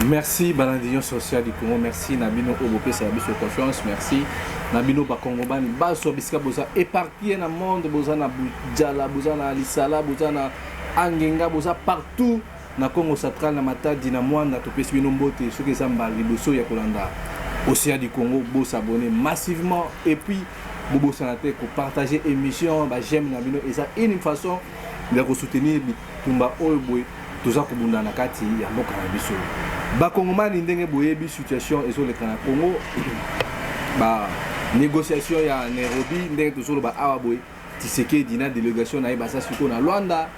Merci Balandillon Social du Congo, merci Nabino Obope Service de confiance, merci Nabino Bakongoban, Baso Biska Boza, éparpillé dans le monde, Boza na Boudjala, Boza na Alisala, Boza na Angenga, Boza partout na Congo central, na Matadi, na Mwanda, Topesi Binombote, ceux qui sont Boso Yakolanda, Océan du Congo, Bo s'abonner massivement et puis Bobo Sanate pour partager l'émission, j'aime Nabino et ça une façon de soutenir Tumba Oeboy. Tout ça comme dans la carte il y a beaucoup de biso bakongomani ndenge boyebi situation ezo le kana Congo ba négociation ya Nairobi ndenge tozolo ba awa boy Tshisekedi na délégation na ibasa siko na Luanda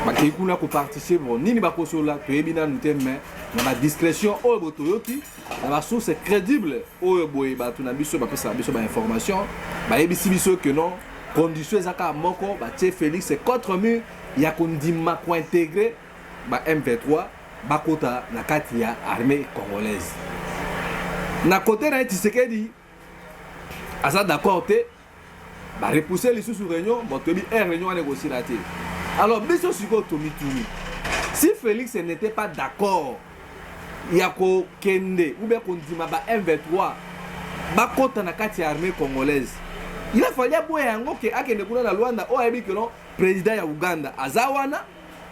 ba kekuna ko participer bon nini ba kosola toyebi na nuteme na ba discrétion o botoyoti na ba source crédible o boy ba tuna biso ba pesa biso ba information ba yebisi biso que non condition ezaka moko ba tie Félix c'est contre mur ya kondima ko intégré ba M23 bakota na kati ya armée congolaise na côté na Tshisekedi asa d'accord te ba repousser les sous réunion bon tobi réunion à négocier la té alors biso siko tomi tumi si Félix n'était pas d'accord ya ko kende ou bien kondima ba M23 bakota na kati ya armée congolaise il a fallu boye yango ke akende kuna na Luanda o ayebi que non président ya Uganda azawana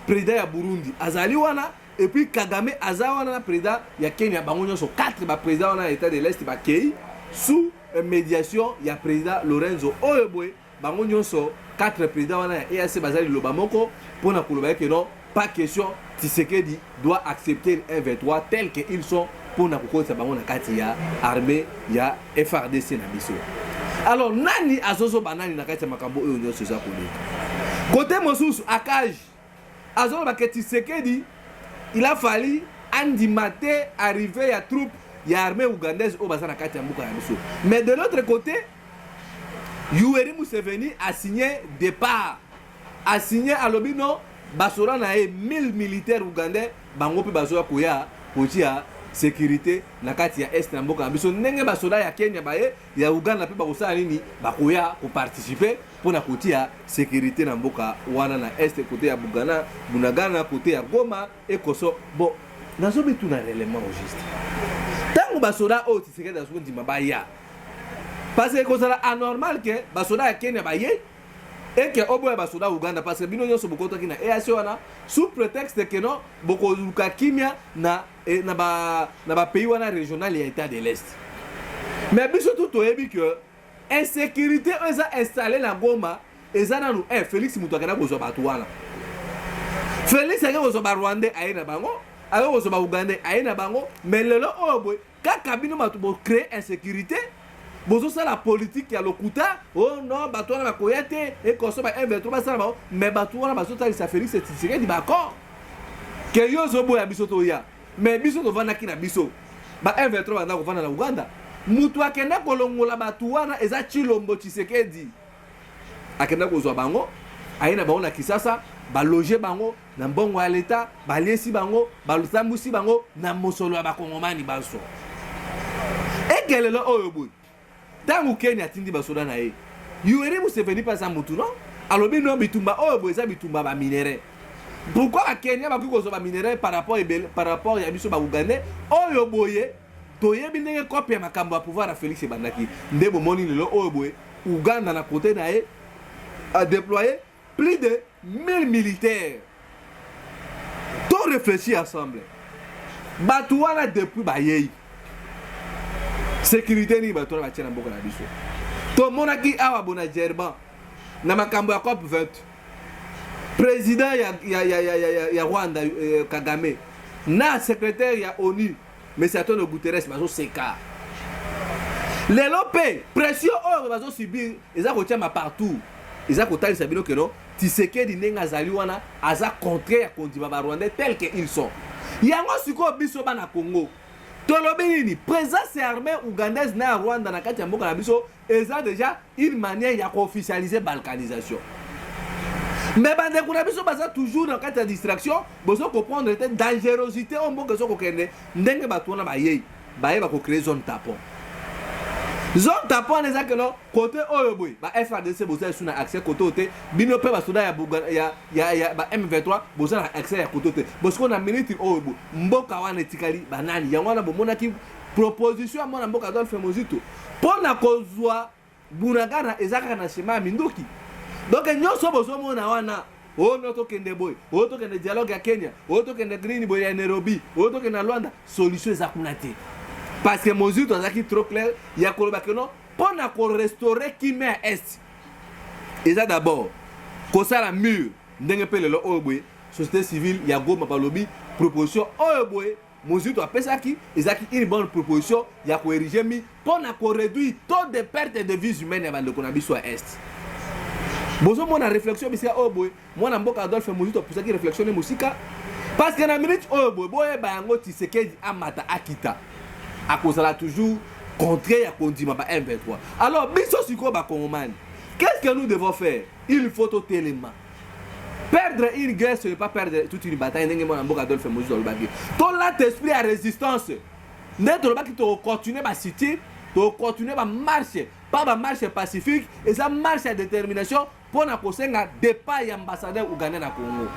président ya Burundi azaliwana et puis Kagame azawana président ya Kenya bango nyonso 4 ba président na état de l'Est ba kei sous médiation ya président Lorenzo Oyeboy bango nyonso 4 présidents wana ya EAC bazali loba moko pona koloba que non pas question Tshisekedi doit accepter le M23 tel que ils sont pona kokota bango na kati ya armée ya FRDC na biso. Alors nani azozo banani na kati ya makambo oyo nyonso za koleka côté mosusu akage azozo ba Tshisekedi il a fallu andimate arriver ya troupe ya armée ougandaise au basana kati ya mbuka ya biso. Mais de l'autre côté Yoweri Museveni a signé départ, a signé à l'obino basora na 1000 militaires ougandais bango pe bazoya koya kotia sécurité na kati ya est na mboka na biso ndenge basoda ya Kenya baye ya Uganda pe bakosala nini bakoya ko participer pona kotia sécurité na mboka wana na est côté ya Bugana Bunagana côté ya Goma et Koso bon nazo bitu na élément au juste tango basoda o Tshisekedi azo ndima baya parce que c'est anormal que basoda ya Kenya baye et que obo ya basoda Uganda parce que bino nyonso bokoto kina EAC wana sous prétexte que non boko luka kimia na ba pays wana régional ya état de l'Est. Mais biso tout toyebi que insécurité eza installé na Goma eza na Félix Mutokana kozwa batu wana. Félix anga kozwa ba Rwandais aye na bango, anga kozwa ba Ugandais aye na bango, mais lelo obo kaka bino matu bo créer insécurité. Bozo ça la politique ya lokuta oh non bato wana bakoyate et koso ba M23 ça ba mais bato wana bazo tali sa Félix Tshisekedi d'accord que yo zo boya biso to ya mais biso to vana kina biso ba M23 bana ko vana na Uganda mutu akenda kolongola bato wana eza Chilombo Tshisekedi akenda kozwa bango aina bango na Kisasa ba loger bango na mbongo ya leta ba lesi bango ba lusambusi bango na mosolo ya bakongomani baso ekelelo oyo boy tangu Kenya tindi basoda na ye Yoweri Museveni pas sa mutu non alobi no bitumba oyo boza bitumba ba minéraux pourquoi Kenya ba kuko so ba minéraux par rapport ya biso ba Uganda oyo boye toyebi ndenge copie ya makambo ya pouvoir à Félix Bandaki ndebo moni lelo oyo boye Uganda na côté na ye a déployé plus de 1000 militaires tout réfléchi ensemble batu wana depuis ba yei sécurité ni bato na tina mboka na biso to monaki awa bona Gerban na makambo ya COP 20 président ya Rwanda Kagame na secrétaire ya ONU mais Antonio Guterres bazo seka lelo pe pression oyo bazo subir eza ko tia partout eza ko tali sabino que non Tshisekedi ndenge azali wana aza contraire ya kondima ba Rwandais tel que ils sont yango siko biso bana Congo tolobi nini présence armée ougandaise na Rwanda na kati ya mboka na biso eza déjà une manière ya officialiser balkanisation mais bande kuna biso baza toujours na kati ya distraction bozo comprendre cette dangerosité on mboka zo kokende ndenge bato na baye ba ko créer zone tapon zone tapon eza que non côté oyo boy ba FARDC boza suna accès côté oté bino pe ba soda ya buga ya ba M23 boza na accès ya côté oté bosko na minute oyo boy mboka wana etikali banani yango wana bomona ki proposition à mona mboka Adolphe Muzito pona kozwa bunagana ezaka na shema mindoki donc nyonso bozo mona wana o no tokende boy o tokende dialogue ya Kenya o tokende green boy ya Nairobi o tokende Luanda solution ezakuna te parce que Muzito azaki trop clair ya koloba que non pona ko restaurer Kimé à est eza d'abord kosala mur ndenge pe lelo oyo boy société civile ya Goma balobi proposition oyo boy Muzito apesaki ezaki une bonne proposition ya ko ériger mi pona ko réduire taux de perte de vies humaines ya bande kona biso à est bozo mona réflexion bisika oyo boy mwana mboka Adolphe Muzito apesaki réflexion ne musika parce que na minute oyo boy boye ba yango Tshisekedi amata akita akozala toujours contraire à Kondima ba M23 alors biso siko ba Kongomani qu'est-ce que nous devons faire il faut tout élément perdre une guerre ce n'est pas perdre toute une bataille ndenge mwana mboka Adolphe Muzito lobaki to la esprit à résistance ndetro lobaki to continuer ba cité to continuer ba marche pas ba marche pacifique et ça marche à détermination pour na kosenga départ ya ambassadeur ougandais na Congo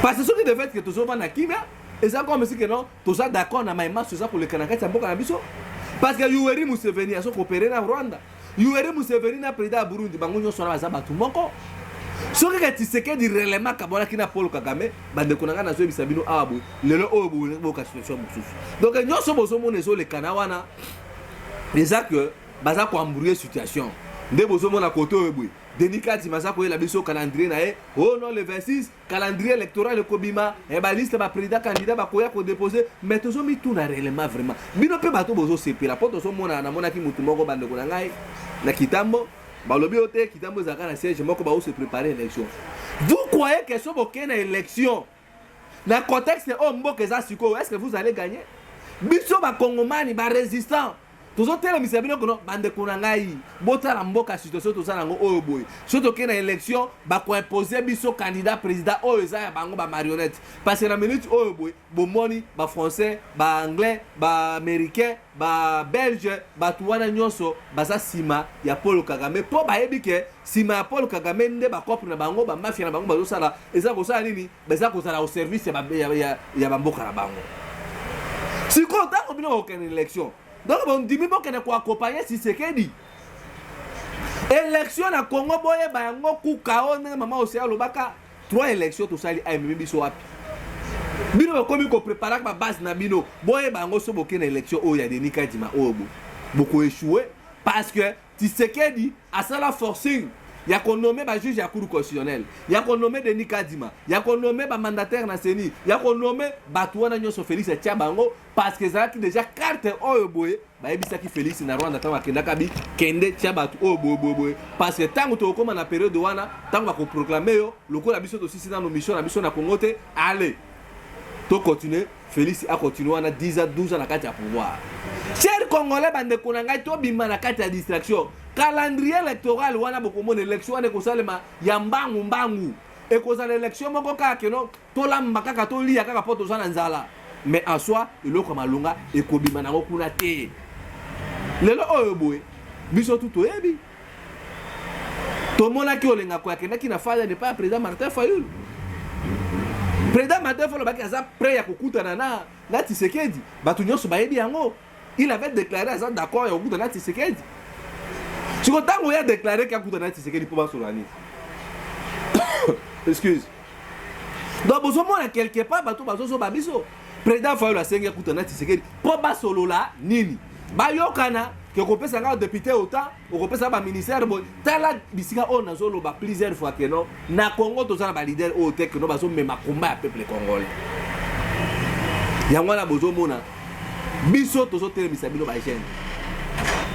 parce que ce qui de fait que tous on a Kimia et ça comme si que non tous ça d'accord na maïma sur ça pour le kanakati mboka na biso parce que Yoweri Museveni a so coopérer na Rwanda Yoweri Museveni na président Burundi bango nyoso na bazaba tout moko soki ka Tshisekedi réellement kabona kina Paul Kagame bande konanga na zo bisabino abu lelo obu boka situation mususu donc nyoso bozo mona zo le kana wana déjà que baza ko embrouiller situation nde bozo mona koto obu Denis Kadima za ko la biso calendrier na e oh non le 26 calendrier électoral le kobima e ba liste ba président candidat ba koya ko déposer mais tozo mi tout na réellement vraiment bino pe bato bozo sepela poto so mona na mona ki mutu moko bande ko ngai na kitambo balobi ote kitambo zaka na siège moko ba se préparer élection vous croyez que so boke na élection na contexte o mboka za siko est-ce que vous allez gagner biso ba kongomani ba résistant tozo tela misabino kono bande kuna ngai botala mboka situation toza nango oyo boy soto ke na élection ba ko imposer biso candidat président oyo za bango ba marionnette parce que na minute oyo boy bomoni ba français ba anglais ba américain ba belge ba tuwana nyonso baza sima ya Paul Kagame po ba yebike sima ya Paul Kagame nde ba kopre na bango ba mafia na bango bazo sala eza ko sala nini baza ko sala au service ya ba mboka na bango si konta ko bino aucune élection. Donc on dit bon qu'on a accompagner Tshisekedi. Élection na Congo boye ba yango kukao na mama aussi alobaka 3 élections to sali ay mimi biso wapi. Bino ko mi ko préparer ba base na bino boye ba yango so boke na élection o ya Denis Kadima obo. Beaucoup échoué parce que Tshisekedi a ça la forcing. Ya qu'on nommé ba juge ya cour constitutionnelle, ya qu'on nommé Denis Kadima, ya qu'on nommé ba mandataire na CENI, ya qu'on nommé Batouana Nyonso Félix Tchabango parce que ça qui déjà carte oyo boye ba ebisa ki Félix na Rwanda tant akenda kabi kende Tchabatu oyo boye parce que tant to koma na période wana tant ba ko proclamer yo lokola biso to sisi na no mission na biso na Congo te allez to continuer Félix a continué na 10 à 12 ans na kati ya pouvoir. Cher Congolais bande konanga to bima na kati ya distraction. Calendrier électoral wana bokomona élection wana kosalema ya mbangu et kozala élection moko kaka keno tolamba kaka tolia kaka poto za na nzala mais en soi eloko malunga ekobima nango kuna te lelo oyo boye biso tout oyebi tomona ki olenga ko akenda ki na fala de pas président Martin Fayulu président Martin Fayulu baki aza prêt ya kokutana na Tshisekedi batu nyonso bayebi yango il avait déclaré aza d'accord ya kokutana na Tshisekedi. Si vous avez déclaré qu'il y a un Tshisekedi pour Solani. Excuse. Donc, vous avez quelque part, vous avez président Fayulu a 5 ans de Tshisekedi. Pour Basolola, Nini. Bayokana, que vous pouvez savoir député autant, vous pouvez savoir ministère. Tala bisika on a zolo plusieurs fois que non. Na Congo, tous les leaders au tech, nous avons même combat à peuple congolais. Yangwana bozomona. Biso tous les misabino baïchen.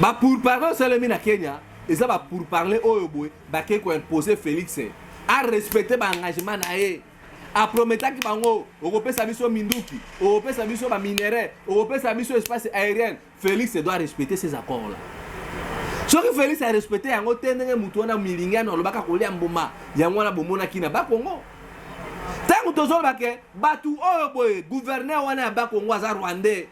Bah pour parler seulement na Kenya, et ça va pour parler au boy, bah qui ko imposer Félix à respecter ba engagement na e, à promettre ki bango, Européen sa mission Minduki, Européen sa mission ba minerai, Européen sa mission espace aérien, Félix doit respecter ces accords là. Ce que Félix a respecté yango tendenge mutu wana milinga no lobaka kolia mboma, yango na bomona kina ba Congo. Tango tozo ba ke batu oyo boy, gouverneur wana ba Congo za Rwandais.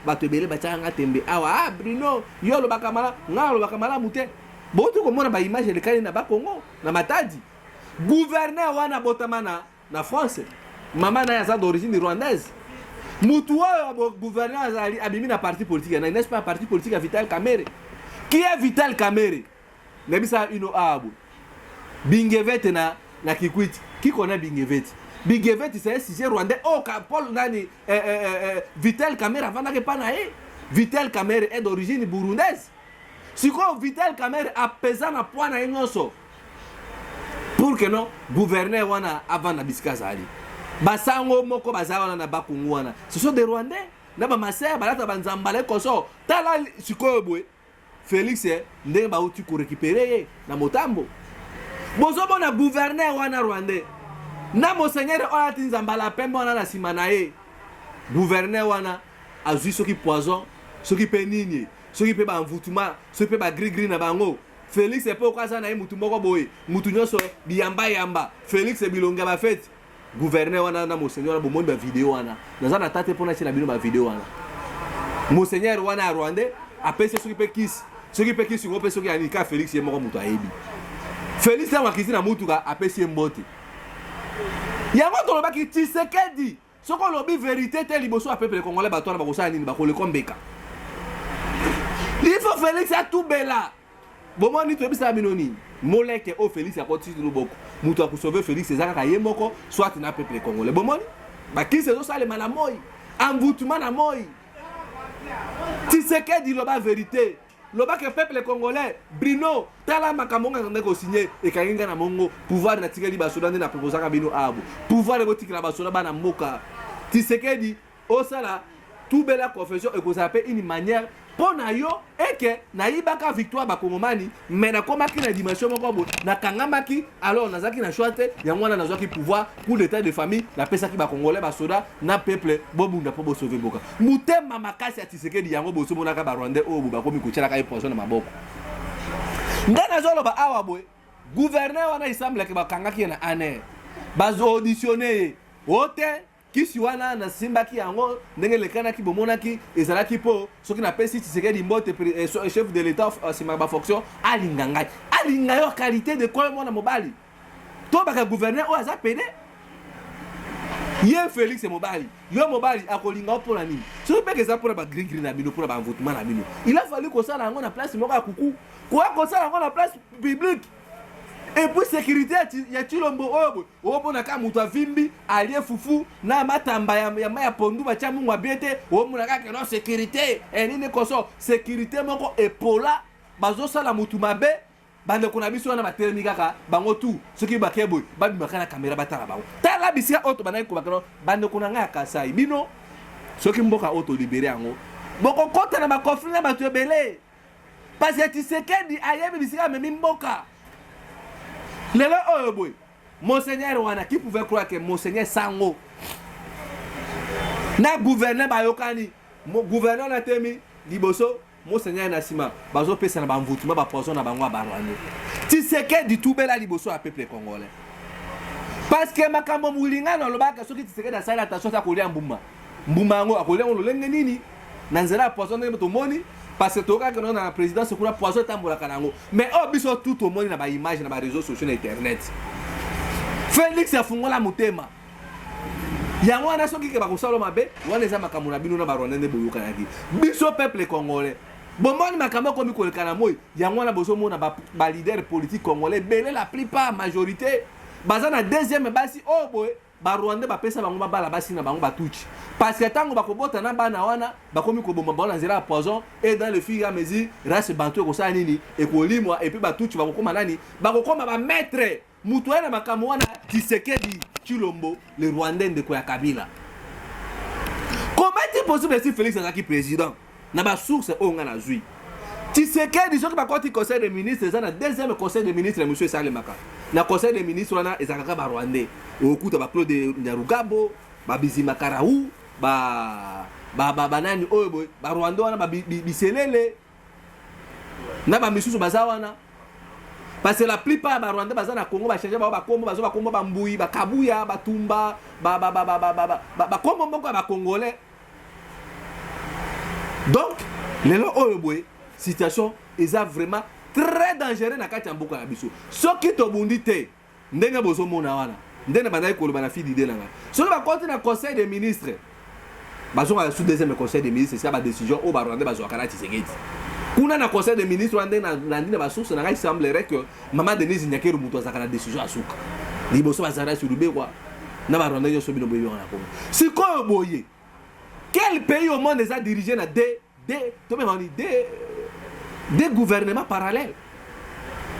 bato ebele batiaka tembe awa Bruno yo lobaka mala nga lobaka malamu te boto komona ba image elekali na bakongo na Matadi gouverneur wana botama na France mama na yaza d'origine rwandaise mutu oyo gouverneur azali abimi na parti politique na n'est-ce pas parti politique à Vital Kamerhe qui est Vital Kamerhe nebisa ino abo Bingevete na Kikwiti qui connaît Bingevete Bingevete c'est un sujet rwandais oh Paul nani Vital Kamerhe avant que pas nae Vital Kamerhe est d'origine burundaise siko Vital Kamerhe apesa na point na nyonso pour que non gouverneur wana avant na bisika zali basango moko bazawana na bakungu wana ce sont des rwandais na ba masaya balata banzambale koso tala siko boy Félix ndenge ba uti ko récupérer na motambo bozo bona gouverneur wana rwandais na monseigneur oya tinzambala pembe wana na sima na ye gouverneur wana azui soki poison soki pe nini soki pe ba mvutuma soki pe ba gris na bango Félix pe okaza na ye mutu moko boye mutu nyonso biyamba Félix bilonga ba fête gouverneur wana na monseigneur bo monde ba vidéo wana naza na tate pona chela bino ba vidéo wana monseigneur wana rwandais apesi soki pe kisi ngope soki anika Félix ye moko mutu ayebi Félix na wakisi na mutu ka apesi mbote yango tolobaki Tshisekedi soko lobi vérité te liboso a peuple congolais bato na bakosala nini bakole kombeka il faut Félix a tout bela bomoni to bisa minoni moleke o Félix a continué loboko mutu akusauver Félix ezaka ka ye moko soit na peuple congolais bomoni bakisi zo sale mana moi envoûtement na moi Tshisekedi loba vérité loba que peuple congolais Bruno tala makamonga ndeko signé et kainga na mongo pouvoir na tikeli basoda na proposaka bino abo pouvoir de botikela basoda bana mboka Tshisekedi osala tout bela confession et ko s'appelle une manière pona yo et que na yibaka victoire ba kongomani mais na komaki na dimension moko bo na kangamaki alors nazaki na choite ya mwana nazaki pouvoir pour l'état de famille na pesa ki ba congolais basoda na peuple bobunda po bo sauver boka mutema makasi ya Tshisekedi yango bo somona ka ba rwandais o bo ba komi ko tshela ka poison na maboko ndana zolo ba awa boy gouverneur wana il semble que ba kangaki na ane bazo auditionner ote kisi wana na simbaki yango ndenge lekana ki bomonaki ezalaki po soki na pesi Tshisekedi mbote chef de l'état sima ba fonction alinga yo qualité de quoi mona mobali to baka gouverneur o aza pede ye Félix mobali yo mobali akolinga po na nini so pe que ça pour ba gris na bino pour ba envoûtement na bino il a fallu ko sala yango na place moko akuku ko sala yango na place publique. Et puis sécurité ya Chilombo obo na ka mutu avimbi alie fufu na matamba ya pondu ba chamu ngwa biete obo na ka ke no sécurité nini koso sécurité moko epola bazo sala mutu mabe bande kuna biso na batelemi kaka bango tu soki bakebo babi makana caméra batala bango tala bisia auto banai ko bakano bande kuna nga kasai bino soki mboka auto libéré yango boko kota na ba conflit na bato ebele parce que Tshisekedi ayebi bisika memi mboka. Lelo oyo boy monseigneur wana qui pouvait croire que monseigneur sango na gouverneur bayokani gouverneur na temi liboso monseigneur na sima bazo pesa na bamvutuma ba poison na bango ba rwanda Tshisekedi tubela liboso a peuple congolais parce que makambo mulinga na lobaka soki Tshisekedi asala attention ta kolia mbuma ngo akolia ngolenge nini na nzela poison na to moni parce que toka que na présidence kuna poison tambola kanango mais biso tout au monde na ba image na ba réseaux sociaux na internet Félix afungola mutema yango wana soki ke ba kosalo mabe wana eza makambo na bino na ba rwanda boyoka yaki biso peuple congolais bomoni makambo komi kolekana moi yango wana boso mona ba leader politique congolais belé la plupart majorité baza na deuxième basi boy ba rwanda ba pesa bango bala basi na bango batuchi parce que tango bakobota na bana wana bakomi koboma bana nzela poison et dans le fur et à mesure race bantu ko sa nini et ko limwa et puis batuchi bakokoma nani bakokoma ba maître mutu na makambo wana Tshisekedi Chilombo le rwandais de ko ya Kabila. Comment est possible si Félix azaki président na ba source onga na zui Tshisekedi soki ba koti conseil des ministres za na deuxième conseil des ministres monsieur Salemaka na conseil des ministres wana ezakaka ba rwandais okuta ba Claude Nyarugabo ba Bizima Karaou ba nani oyo boy ba rwanda wana ba biselele na ba misusu bazawana parce que la plupart ba rwanda baza na Congo ba changer ba kombo bazo ba kombo ba mbui ba kabuya ba tumba ba kombo moko ba congolais Donc lelo oyo boye situation eza vraiment très dangereux na kati ya mboka na biso soki tobundi te ndenge bozomona wana ndenge bandaki koloba na fille d'idée nanga soki bakoti na conseil des ministres bazonga sous deuxième conseil des ministres c'est ba décision au barwande bazwaka na Tshisekedi kuna na conseil des ministres wande na ndine ba source na il semblerait que maman Denise Nyakeru muto azaka na décision asuka liboso bazara sur lube kwa na barwande yo so bino boyo na Congo sikoyo boye quel pays au monde est dirigé na des gouvernements parallèles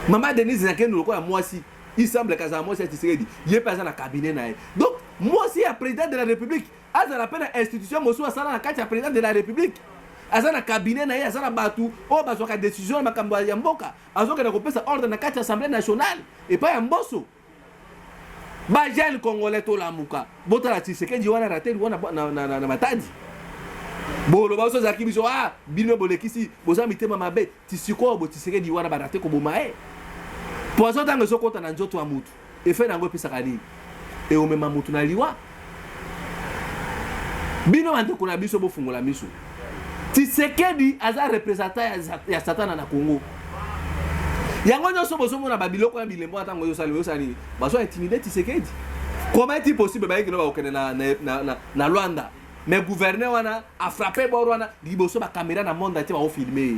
maman Denise Nyakeru lokola mwasi il semble que moi c'est Tshisekedi il est pas dans le cabinet nae donc moi aussi le président de la République a ça appelle institution mosu asala na kati ya président de la République azana cabinet nae azana batu o bazoka décision makambo ya mboka azoka na kopesa ordre na kati ya assemblée nationale et pas ya mboso ba jeune congolais to la muka botala Tshisekedi wana raté wana na matadi bolo baso za kibiso bino bolekisi boza mitema mabe tisiko bo Tshisekedi wana ba raté ko bomae poison tango sokota na nzoto ya mutu efe nango episaka nini e omema mutu na liwa bino bandeko na biso bofungola miso Tshisekedi aza représentant ya satana na Congo yango nyonso bozomona babiloko ya bilembo atango yosali bazo intimider Tshisekedi comment est-il possible ba yekino ba okene na Luanda mais gouverneur wana a frappé bord wana liboso ba caméra na monde ati ba o filmer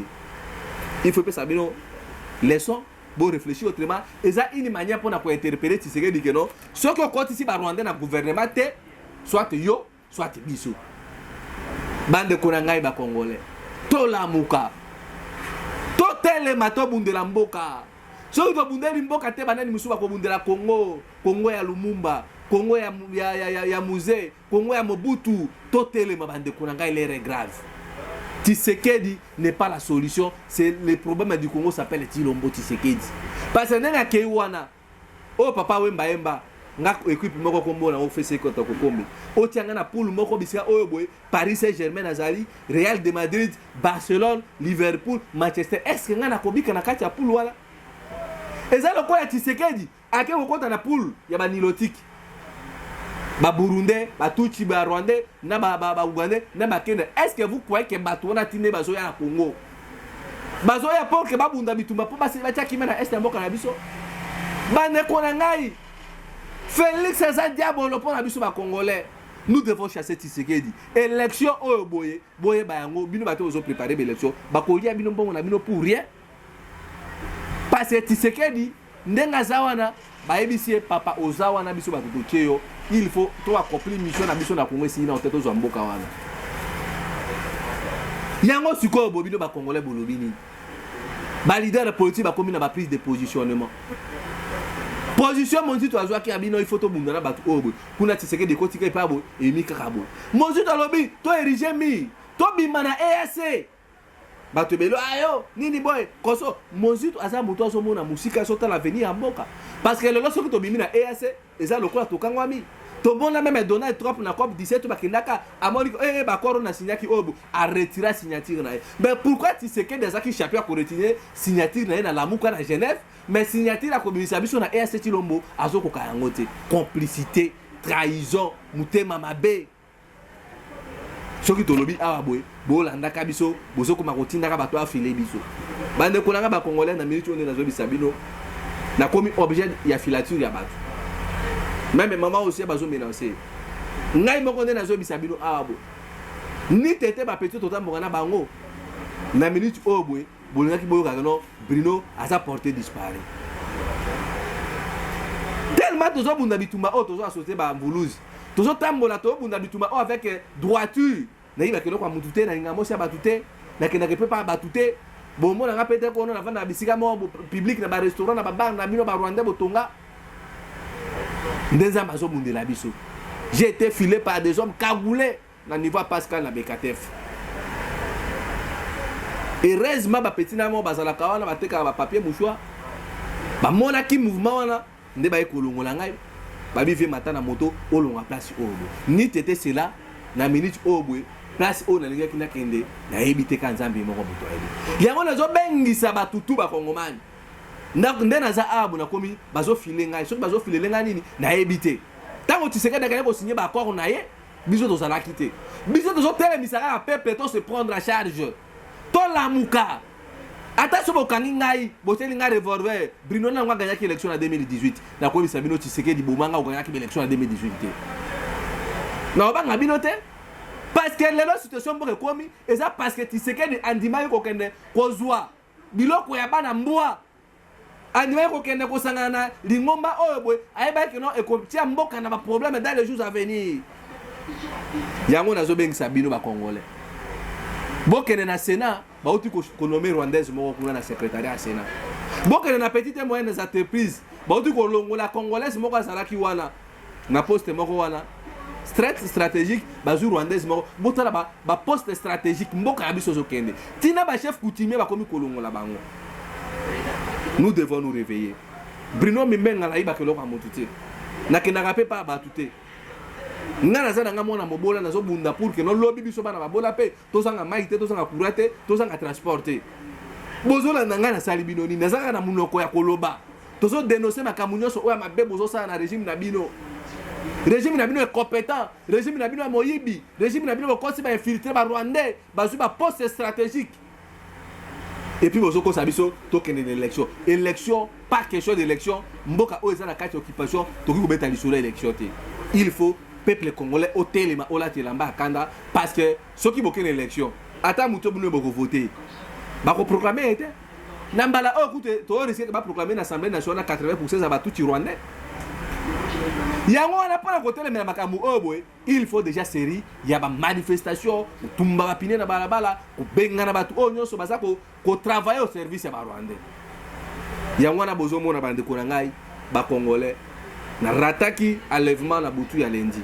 il faut pas savoir leçon bon réfléchir autrement et ça une manière pour interpréter Tshisekedi que non ce que quand ici ba Rwanda na gouvernement te soit yo soit biso bande konangai ba congolais to la muka to tele mato bundela mboka so to bundeli mboka te banani musuba ko bundela Congo ya Lumumba Congo ya musée Congo ya Mobutu to tele mabande konangai l'ère grave. Tshisekedi n'est pas la solution, c'est le problème du Congo s'appelle Tshilombo Tshisekedi. Parce que nanga keiwana, oh papa wemba emba, nga équipe moko kombo na ofese ko to kokombi. O tianga na poule moko bisika oyo boy, Paris Saint-Germain azali, Real de Madrid, Barcelone, Liverpool, Manchester. Est-ce que nga na kobika na kati ya poule wala? Eza lokola Tshisekedi, ake kokota na poule ya ba nilotique. Ba Burundais, ba Tutsi, ba Rwandais, na ba Ougandais, na ba Kenya. Est-ce que vous croyez que bato wana tine bazoya na Congo? Bazoya pour que ba bunda bitumba pour basi batia kimena est mboka na biso. Ba neko na ngai. Félix Eza diabolo pour na biso ba Congolais. Nous devons chasser Tshisekedi. Élection oyo boye ba yango bino bato ozo préparer l'élection. Ba kolia bino mbongo na bino pour rien. Parce que Tshisekedi ndenga zawana ba ebisie papa ozawana biso ba tutocheyo. Il faut toi accomplir mission na mission na Congo si na oteto zo mboka wana yango siko bobino ba congolais bolobini ba leader politique ba komi na ba prise de positionnement position monzi to azwa ki abino il faut to bundana ba obo kuna Tshisekedi de kotika pa bo e mi kakabo monzi to lobi to érigé mi to bimana EAC bato belo ayo nini boy koso monzi to aza moto azo mona musika so ta l'avenir mboka parce que le lorsque to bimina EAC eza lokola to kangwami to bona même Donald Trump na COP 17 ba kindaka amoni ba corona signaki obo a retirer signature na mais pourquoi Tshisekedi des qui chapitre pour retirer signature na la muka na Genève mais signature la communauté biso na EAC Tshilombo azoko kayango te complicité trahison mutema mabe soki tolobi awa boy bolanda ka biso bozoko makotinda ka bato afile biso bande kolanga ba congolais na minute on na zo bisabino na komi objet ya filature ya bato même maman aussi bazo mélanger ngai moko na zo bisabino awa boy ni tete ba petit totamboka na bango na minute obwe bolingaki boyo kaka Bruno asa porté disparu tellement tozo bunda bitumba o tozo associé ba mbuluzi tozo tambola to bunda bitumba o avec droiture na yiba kelo kwa mutute na ngamo sia batute na kena ke pas batute bon mo na ngapete ko na vanda bisika mo public na ba restaurant na ba bar na bino ba Rwanda botonga ndeza mazo bundela biso j'ai été filé par des hommes cagoulés na niveau Pascal na BKTF heureusement ba petit na mo bazala kawana bateka ba papier mouchoir ba mona ki mouvement wana nde ba ekolongola ngai ba bive matana moto olonga place obo ni tete cela na minute obwe place o na linga kina kende na ebite ka nzambe moko moto ebi yango nazo bengisa batutu ba kongomani nde naza abu na komi bazo filer ngai soki bazo filer ngai nini na ebite tango Tshisekedi ka ko signer ba accord na ye biso tozala quitté biso tozo telemisaka peuple to se prendre en charge to lamuka ata so bokangi ngai boteli ngai revolver Bruno na ngwa gagné élection en 2018 na ko bisa bino Tshisekedi bomanga gagné élection en 2018 na obanga bino te parce que la situation pour komi et ça parce que Tshisekedi andima ko kende ko zwa biloko ya bana mbwa andima ko kende ko sangana lingomba oyo boy ayeba ke non e ko tia mboka na ba problème dans les jours à venir yango nazo bengisa bino ba congolais bokene na Sénat ba uti ko nommer rwandaise moko kuna na secrétariat ya Sénat bokene na petite et moyenne entreprises ba uti ko longola congolaise moko azalaki wana na poste moko wana stratégique bazu rwandaise moko botala ba poste stratégique mboka ya biso zokende tina ba chef coutumier ba komi kolongola bango. Nous devons nous réveiller. Bruno Mimbenga la ibakelo ka motuté na kenaka pe pa batuté ngana za nga mona mobola nazo bunda pour que no lobby biso bana babola pe tozanga maite tozanga kurate tozanga transporter bozola nanga na sali binoni nazaka na munoko ya koloba tozo dénoncer makambo nyonso oya mabe bozo sala na régime na bino. Régime na bino est compétent, régime na bino est moyibi, régime na bino est consi ba infiltrer ba rwandais, ba su ba poste stratégique. Et puis bozo ko sabiso token d'élection. Élection, pas question d'élection, mboka o ezana kati occupation, toki ko beta lisolo élection té. Il faut peuple congolais au telema ola telamba kanda parce que ceux qui boken élection, ata muto bino boko voter. Ba ko proclamer été. Nambala o écoute, to risque ba proclamer l'Assemblée nationale 80% za ba tout rwandais. Yango on a pas la côté mais makamu oboy il faut déjà série il y a ba manifestation tumba ba pine na balabala ko benga na batu o nyonso baza ko travailler au service ya ba rwandais yango na bozo mona bande ko ngai ba congolais na rataki enlèvement na butu ya lendi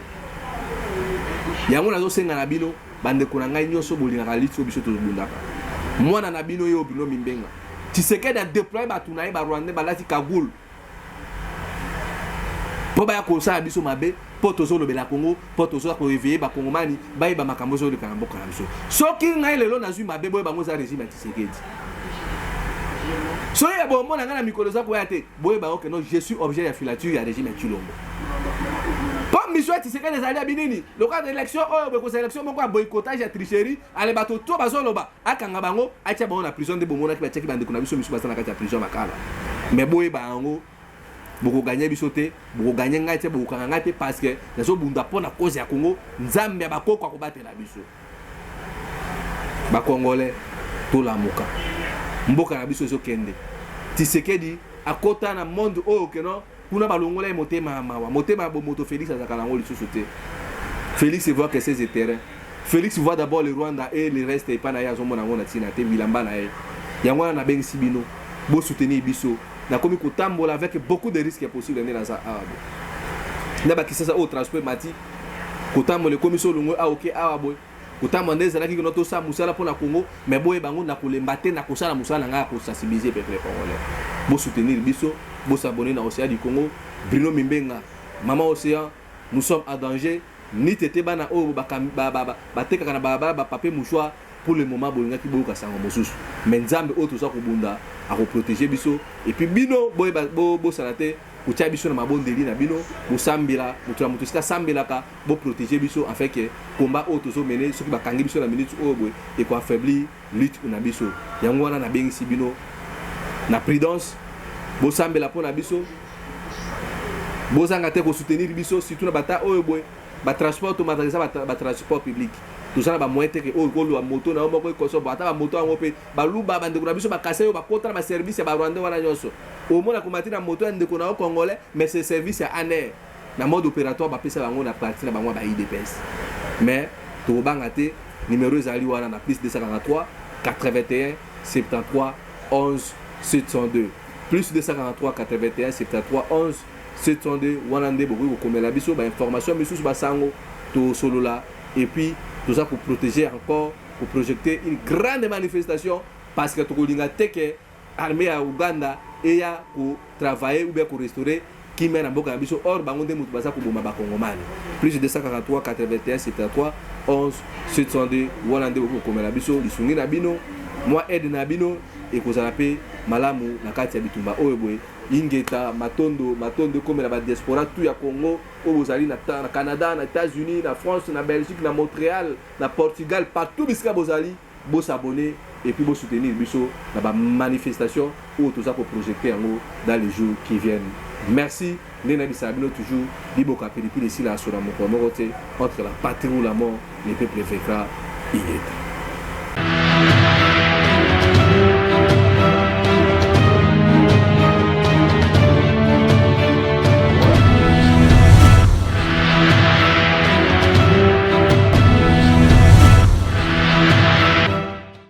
yango na zo senga na bino bande ko ngai nyonso bolina ka litso biso to bundaka mwana na bino yo bino Mimbenga Tshisekedi a déployer ba tunaye ba rwandais balati kagul po ba ko sa biso mabe po tozo lobela Congo po tozo ko réveiller ba Congomani ba iba makambo zo de kamboka na biso soki ngai lelo nazwi mabe boye bango za régime Tshisekedi so ya bo mona ngana mikolo za ko yate boye ba ok non je suis objet ya filature ya régime Tshilombo po mission Tshisekedi ezali abinini le cas d'élection oh ko sélection moko boycottage ya tricherie ale bato to bazoloba akanga bango atia bango na prison de bomona ki ba tcheki bande kuna biso basa na kati ya prison makala mais boye bango boko gagner bisoté boko gagner ngate boko ngate parce que nazo bunda pona cause ya Congo nzambe bakoko ko batela biso ba congolais to la muka mboka na biso zo kende Tshisekedi akota na monde o que non kuna balongola e motema bo moto Félix azakala ngoli sosoté Félix voit que ses terrains Félix voit d'abord le Rwanda et le reste et pas na ya zo mona ngona tina te bilamba na e yango na bengi sibino bo soutenir biso na komi kotambola avec beaucoup de risques possibles dans ça abo na ba kisasa au transport mati kotambola komi so lungo a ok a boy kotambola ndeza ki noto sa musala pona Congo mais boye bango na kolemba te na kosala musala nga ko sensibiliser peuple congolais bo soutenir biso bo s'abonner na Océan du Congo Bruno Mimbenga Maman Océan nous sommes en danger ni tete bana o ba teka kana ba papier mouchoir pour le moment bolinga ki boka sango mosusu mais nzambe o to sa ko bunda a ko protéger biso et puis bino boy bo salate ko tia biso na mabondeli na bino bo sambila mutu mutu sika sambila ka bo protéger biso afin que combat o to so mener ceux qui ba kangi biso na minute o boy et ko affaiblir lutte na biso yango wana na bengisi bino na prudence bo sambila pona biso bo zanga te ko soutenir biso surtout na bata o boy ba transport to matériel ba transport public tout ça ba moite que o kolo moto na moko ko so bata ba moto ngo pe ba luba ba ndeko na biso ba kase yo ba kota ba service ba rwanda wana nyoso o mona komati na moto ya ndeko na congolais mais ce service ya aner na mode opératoire ba pesa bango na partie na bango ba IDPS mais to banga te numéro ezali wana na plus 243 81 73 11 702 plus 243 81 73 11 702 wana nde boko ko komela biso ba information misusu ba sango to solo là et puis tout ça pour protéger encore, pour projeter une grande manifestation parce que tout le monde que l'armée à Ouganda et pour travailler ou bien pour restaurer qui mène à Boka Biso or bango de mutu basa ko boma ba Congomani plus de 243 81 73 11 702 Walande ko komela biso lisungi na bino moi aide na bino et ko zalape malamu na kati ya bitumba oyo boye Ingeta, Matondo comme la diaspora, tout ya Congo, au Canada, aux États-Unis, en France, en Belgique, en Montréal, en Portugal, partout biska bozali, vous s'abonner et puis vous soutenir biso dans la manifestation ou tout ça pour projeter en haut dans les jours qui viennent. Merci. Nena Bisabino toujours, Bibo Kapeli, puis ici là sur la Mokomote, entre la patrie ou la mort, les peuples vaincra, Ingeta.